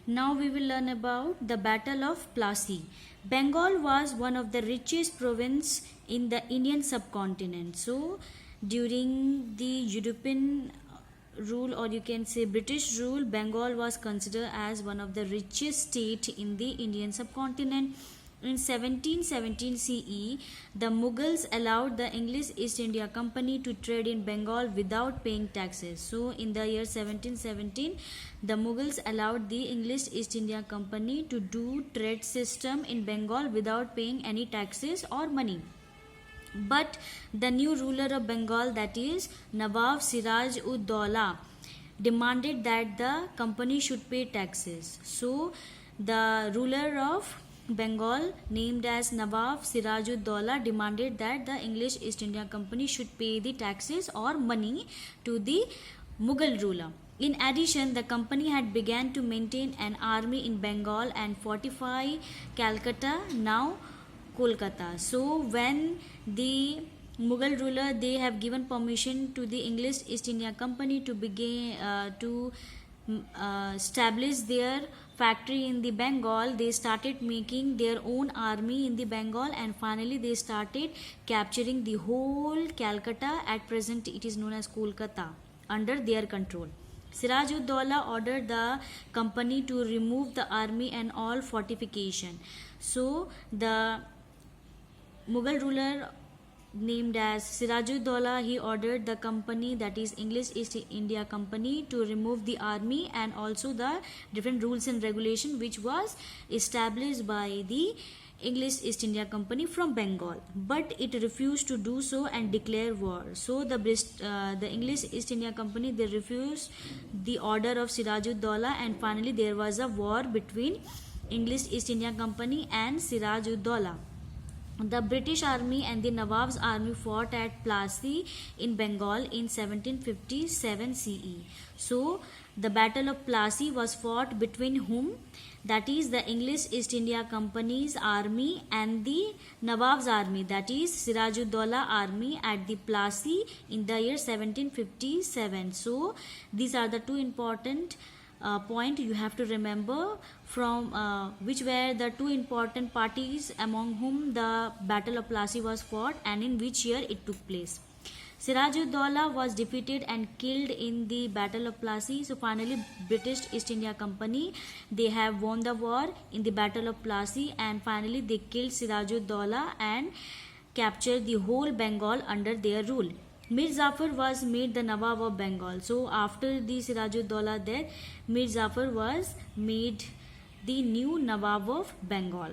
Now we will learn about the Battle of Plassey. Bengal was one of the richest province in the Indian subcontinent. So during the European rule, or you can say British rule, Bengal was considered as one of the richest state in the Indian subcontinent. In 1717 CE, the Mughals allowed the English East India Company to trade in Bengal without paying taxes. So, in the year 1717, the Mughals allowed the English East India Company to do trade system in Bengal without paying any taxes or money. But the new ruler of Bengal, that is Nawab Siraj-ud-Daulah, demanded that the company should pay taxes. So, the ruler of Bengal, named as Nawab Siraj-ud-Daulah, demanded that the English East India Company should pay the taxes or money to the Mughal ruler. In addition, the company had begun to maintain an army in Bengal and fortify Calcutta, now Kolkata. So when the Mughal ruler, they have given permission to the English East India Company to begin to establish their factory in the Bengal. They started making their own army in the Bengal, and finally they started capturing the whole Calcutta. At present it is known as Kolkata, under their control. Siraj-ud-Daulah ordered the company to remove the army and all fortification. So the Mughal ruler, named as Siraj-ud-Daulah, he ordered the company, that is English East India Company, to remove the army and also the different rules and regulation which was established by the English East India Company from Bengal. But it refused to do so and declare war. So the English East India Company, they refused the order of Siraj-ud-Daulah, and finally there was a war between English East India Company and Siraj-ud-Daulah. The British army and the Nawab's army fought at Plassey in Bengal in 1757 CE. So, the Battle of Plassey was fought between whom? That is the English East India Company's army and the Nawab's army, that is Siraj-ud-Daulah army at the Plassey in the year 1757. So, these are the two important point you have to remember, from which were the two important parties among whom the Battle of Plassey was fought and in which year it took place. Siraj-ud-Daulah was defeated and killed in the Battle of Plassey. So finally British East India Company, they have won the war in the Battle of Plassey, and finally they killed Siraj-ud-Daulah and captured the whole Bengal under their rule. Mir Jafar was made the Nawab of Bengal. So after the Siraj-ud-Daulah death, Mir Jafar was made the new Nawab of Bengal.